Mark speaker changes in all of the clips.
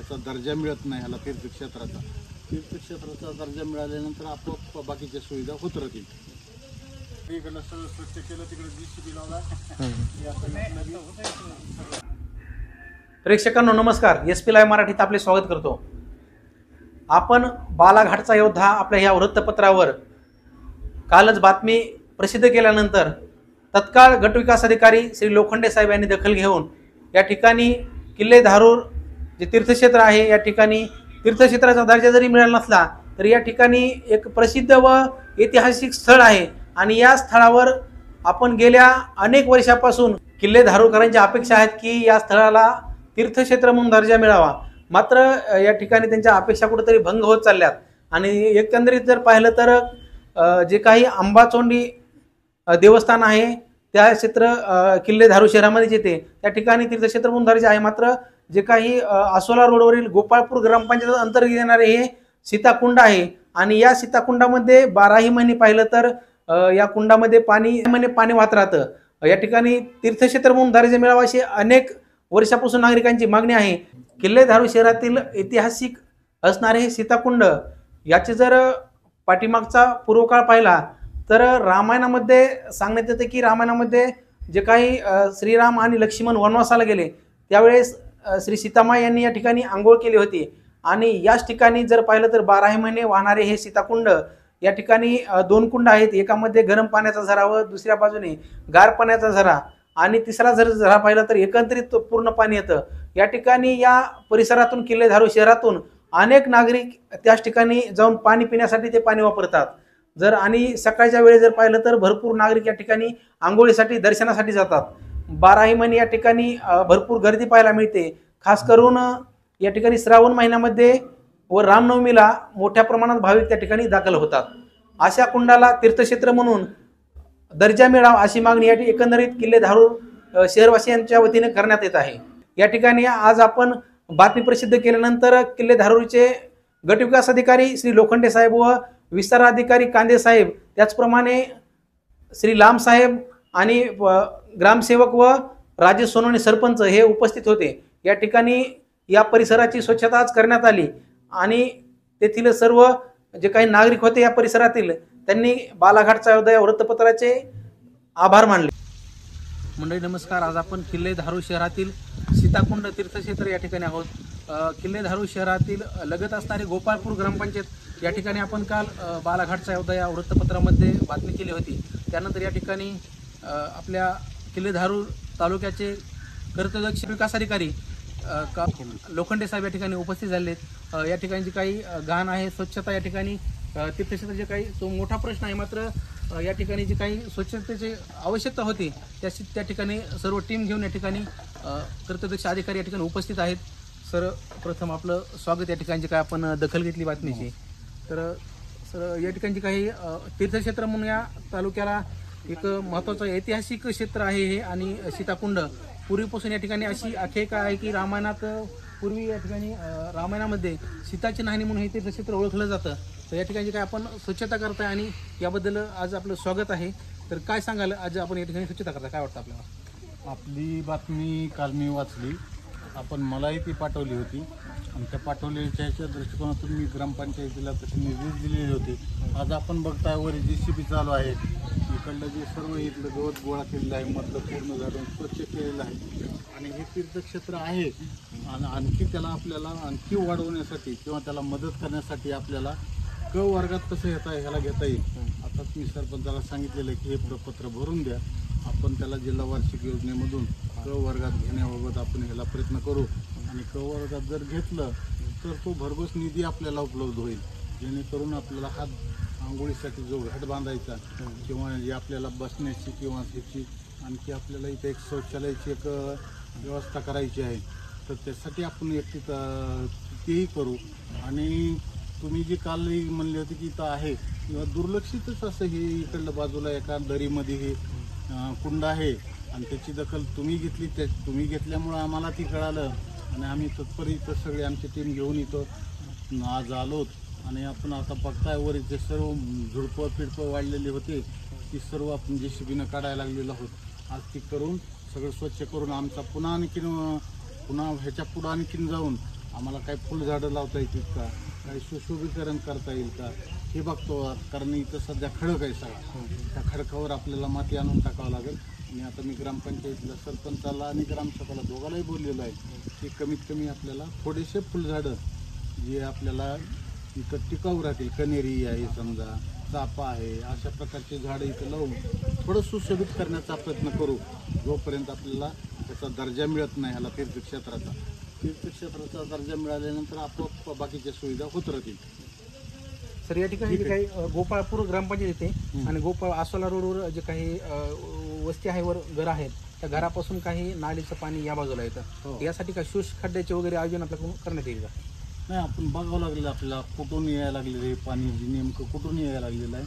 Speaker 1: तीर्थक्षेत्राचा दर्जा मिळत नाही, ह्याला तीर्थक्षेत्राचा दर्जा मिळाल्यानंतर आपोआप बाकीच्या सुविधा होत राहतील. इकडनं सगळं स्वच्छ केलं, तिकडे JCB लावला.
Speaker 2: प्रेक्षकांनो नमस्कार, SP लाईव्ह मराठीत आपले स्वागत करतो. आपण बालाघाटचा योद्धा आपल्या ह्या वृत्तपत्रावर कालच बातमी प्रसिद्ध केल्यानंतर तत्काळ गटविकास अधिकारी श्री लोखंडे साहेब यांनी दखल घेऊन या ठिकाणी किल्ले धारूर जे तीर्थक्षेत्र आहे, या ठिकाणी तीर्थक्षेत्राचा दर्जा जरी मिळाला नसला तरी या ठिकाणी एक प्रसिद्ध व ऐतिहासिक स्थळ आहे आणि या स्थळावर आपण गेल्या अनेक वर्षापासून किल्ले धारूरकरांची अपेक्षा आहेत की या स्थळाला तीर्थक्षेत्र म्हणून दर्जा मिळावा. मात्र या ठिकाणी त्यांच्या अपेक्षा कुठेतरी भंग होत चालल्यात आणि एकंदरीत जर पाहिलं तर जे काही अंबाचोंडी देवस्थान आहे त्या क्षेत्र किल्ले धारूर शहरामध्ये येते, त्या ठिकाणी तीर्थक्षेत्र म्हणून दर्जा आहे. मात्र जे काही आसोला रोडवरील गोपाळपूर ग्रामपंचायत अंतर्गत येणारे हे सीताकुंड आहे आणि या सीताकुंडामध्ये 12ही महिने पाहिलं तर या कुंडामध्ये पाणी वाहत राहतं. या ठिकाणी तीर्थक्षेत्र म्हणून दर्जा मिळावा अशी अनेक वर्षापासून नागरिकांची मागणी आहे. किल्ले धारूर शहरातील ऐतिहासिक असणारे हे सीताकुंड याचे जर पाठीमागचा पूर्वकाळ पाहिला तर रामायणामध्ये सांगण्यात येते की रामायणामध्ये जे काही श्रीराम आणि लक्ष्मण वनवासाला गेले त्यावेळेस श्री सीतामाई यांनी या ठिकाणी आंघोळ केली होती आणि याच ठिकाणी जर पाहिलं तर 12 महिने वाहणारे हे सीताकुंड, या ठिकाणी 2 कुंड आहेत. एकामध्ये गरम पाण्याचा झरा व दुसऱ्या बाजूने गार पाण्याचा झरा आणि तिसरा जर झरा पाहिला तर एकत्रित पूर्ण पाणी येतं. या ठिकाणी या परिसरातून किल्ले धारूर शहरातून अनेक नागरिक त्याच ठिकाणी जाऊन पाणी पिण्यासाठी ते पाणी वापरतात. जर आणि सकाळच्या वेळी जर पाहिलं तर भरपूर नागरिक या ठिकाणी आंघोळीसाठी दर्शनासाठी जातात. 12ही महिने या ठिकाणी भरपूर गर्दी पाहायला मिळते. खास करून या ठिकाणी श्रावण महिन्यामध्ये व रामनवमीला मोठ्या प्रमाणात भाविक त्या ठिकाणी दाखल होतात. अशा कुंडाला तीर्थक्षेत्र म्हणून दर्जा मिळावा अशी मागणी या एकंदरीत किल्ले धारूर शहरवासियांच्या वतीने करण्यात येत आहे. या ठिकाणी आज आपण बातमी प्रसिद्ध केल्यानंतर किल्ले धारूरचे गटविकास अधिकारी श्री लोखंडे साहेब व विस्तार अधिकारी कांदे साहेब, त्याचप्रमाणे श्री लांब साहेब आणि ग्रामसेवक व राजेश सोनवणे सरपंच हे उपस्थित होते. या ठिकाणी या परिसराची स्वच्छता आज करण्यात आली आणि तेथील सर्व जे काही नागरिक होते या परिसरातील त्यांनी बालाघाटचा योद्धा या वृत्तपत्राचे आभार मानले. मंडळी नमस्कार, आज आपण किल्ले धारूर शहरातील सीताकुंड तीर्थक्षेत्र या ठिकाणी आहोत. किल्ले धारूर शहरातील लगत असणारे गोपाळपूर ग्रामपंचायत या ठिकाणी आपण काल बालाघाटचा योद्धा या वृत्तपत्रामध्ये बातमी केली होती. त्यानंतर या ठिकाणी आपल्या किल्ले धारूर तालुक्याचे कर्तव्यदक्ष विकास अधिकारी लोखंडे साहेब या ठिकाणी उपस्थित झाले आहेत. या ठिकाणी जी काही घाण आहे, स्वच्छता या ठिकाणी तीर्थक्षेत्र जे काही तो मोठा प्रश्न आहे. मात्र या ठिकाणी जी काही स्वच्छतेची आवश्यकता होती त्या ठिकाणी सर्व टीम घेऊन या ठिकाणी कर्तव्यदक्ष अधिकारी या ठिकाणी उपस्थित आहेत. सर्वप्रथम आपलं स्वागत. या ठिकाणी काय आपण दखल घेतली बातमीची, तर सर या ठिकाणी काही तीर्थक्षेत्र म्हणून या तालुक्याला एक महत्त्वाचं ऐतिहासिक क्षेत्र आहे हे आणि सीताकुंड पूर्वीपासून या ठिकाणी अशी आख्यायिका आहे की रामायणात पूर्वी या ठिकाणी रामायणामध्ये सीताची नाहणी म्हणून हे तीर्थक्षेत्र ओळखलं जातं. तर या ठिकाणी काय आपण स्वच्छता करताय आणि याबद्दल आज आपलं स्वागत आहे. तर काय सांगाल, आज आपण या ठिकाणी स्वच्छता करताय, काय वाटतं आपल्याला?
Speaker 1: आपली बातमी काल मी वाचली, आपण मलाही ती पाठवली होती आणि त्या पाठवल्याच्या दृष्टिकोनातून मी ग्रामपंचायतीला तसे निर्देश दिलेले होते. आज आपण बघताय वर JCB चालू आहे, इकडलं जे सर्व इथलं गवत गोळा केलेलं आहे, मधलं पूर्ण झाडून स्वच्छ केलेलं आहे आणि हे तीर्थक्षेत्र आहे आणि आणखी त्याला आपल्याला आणखी वाढवण्यासाठी किंवा त्याला मदत करण्यासाठी आपल्याला क वर्गात कसं ह्याला घेता येईल. आता मी सरपंचाला सांगितलेलं आहे की हे प्रपत्र भरून द्या, आपण त्याला जिल्हा वार्षिक योजनेमधून क वर्गात घेण्याबाबत आपण ह्याला प्रयत्न करू आणि क वर्गात जर घेतलं तर तो भरघोस निधी आपल्याला उपलब्ध होईल, जेणेकरून आपल्याला हा आंघोळीसाठी जो घाट बांधायचा किंवा जे आपल्याला बसण्याची किंवा ह्याची आणखी आपल्याला इथे एक शौचालयाची एक व्यवस्था करायची आहे, तर त्यासाठी आपण एक तेही करू. आणि तुम्ही जी काल म्हणले होते की इथं आहे किंवा दुर्लक्षितच असं हे इकडलं बाजूला एका दरीमध्ये हे कुंड आहे आणि त्याची दखल तुम्ही घेतली, तुम्ही घेतल्यामुळं आम्हाला ती कळालं आणि आम्ही तत्पर इथं सगळे आमची टीम घेऊन इथं आज आलोत. आणि आपण आता बघताय वर जे सर्व झुडपं फिडपं वाढलेली होते ती सर्व आपण JCBनं काढायला लागलेलो आहोत. आज ती करून सगळं स्वच्छ करून आमचा पुन्हा ह्याच्या पुढं आणखीन जाऊन आम्हाला काही फुलझाडं लावता येतील का, काही सुशोभीकरण करता येईल का हे बघतो. कारण इथं सध्या खडक आहे सगळा. त्या खडकावर आपल्याला माती आणून टाकावं लागेल. आणि आता मी ग्रामपंचायतीला सरपंचाला आणि ग्रामसभाला दोघांनाही बोललेलो आहे की कमीत कमी आपल्याला थोडेसे फुलझाडं जे आपल्याला इथं टिकाऊ राहतील, कनेरी आहे समजा, चाफा आहे, अशा प्रकारचे झाडं इथं लावून थोडं सुशोभित करण्याचा प्रयत्न करू. जोपर्यंत आपल्याला त्याचा दर्जा मिळत नाही ह्याला तीर्थक्षेत्राचा दर्जा मिळाल्यानंतर आपोआप बाकीच्या सुविधा होत राहतील.
Speaker 2: सर या ठिकाणी जे काही गोपाळपूर ग्रामपंचायत येते आणि गोपाळ आसोला रोडवर जे काही वस्ती आहे वर घर आहेत त्या घरापासून काही नालीचं पाणी या बाजूला येतं. यासाठी काय शोष खड्ड्याचे वगैरे आयोजन आपल्याकडून करण्यात येईल का?
Speaker 1: नाही, आपण बघावं लागलेलं आपल्याला कुठून यायला लागलेलं आहे पाणी, नेमकं कुठून यायला लागलेलं आहे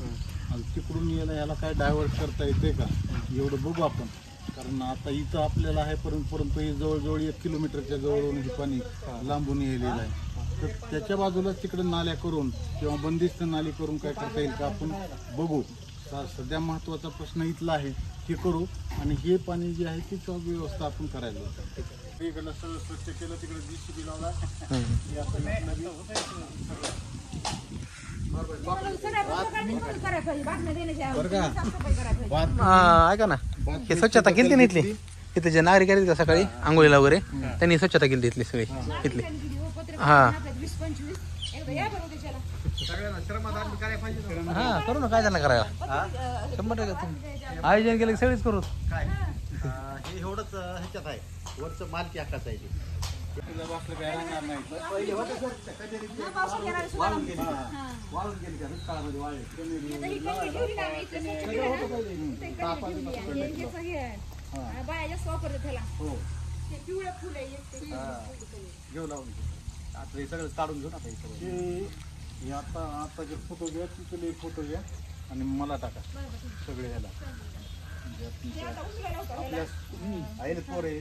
Speaker 1: आणि तिकडून याला काय डायव्हर्ट करता येते का एवढं बघू आपण. कारण आता इथं आपल्याला आहे परंतु हे जवळजवळ 1 किलोमीटरच्या जवळून हे पाणी लांबून यायलेलं आहे. तर त्याच्या बाजूलाच तिकडे नाल्या करून किंवा बंदिस्त नाली करून काय करता येईल का आपण बघू. सध्या महत्त्वाचा प्रश्न इथला आहे हे करू आणि हे पाणी जे आहे त्याची व्यवस्था आपण करायला लागतो. इकडलं सगळं स्वच्छ केलं, तिकडे JCB लावला.
Speaker 2: ऐका ना, हे स्वच्छता केली ना इथली, इथे जे नागरिक आहेत सकाळी आंघोळीला वगैरे त्यांनी स्वच्छता केली इथली सगळी इथली. हा हा करू ना, काय त्यांना करायला 100% आयोजन केलं की सगळीच करू.
Speaker 1: हे एवढंच ह्याच्यात आहे, वरचं मालकी हक्काचं आहे ते. घेऊ लावून आता हे सगळं काढून घेऊ ना. हे आता जे फोटो घ्या तिथले फोटो घ्या आणि मला टाका सगळे ह्याला. आहे ना पोरे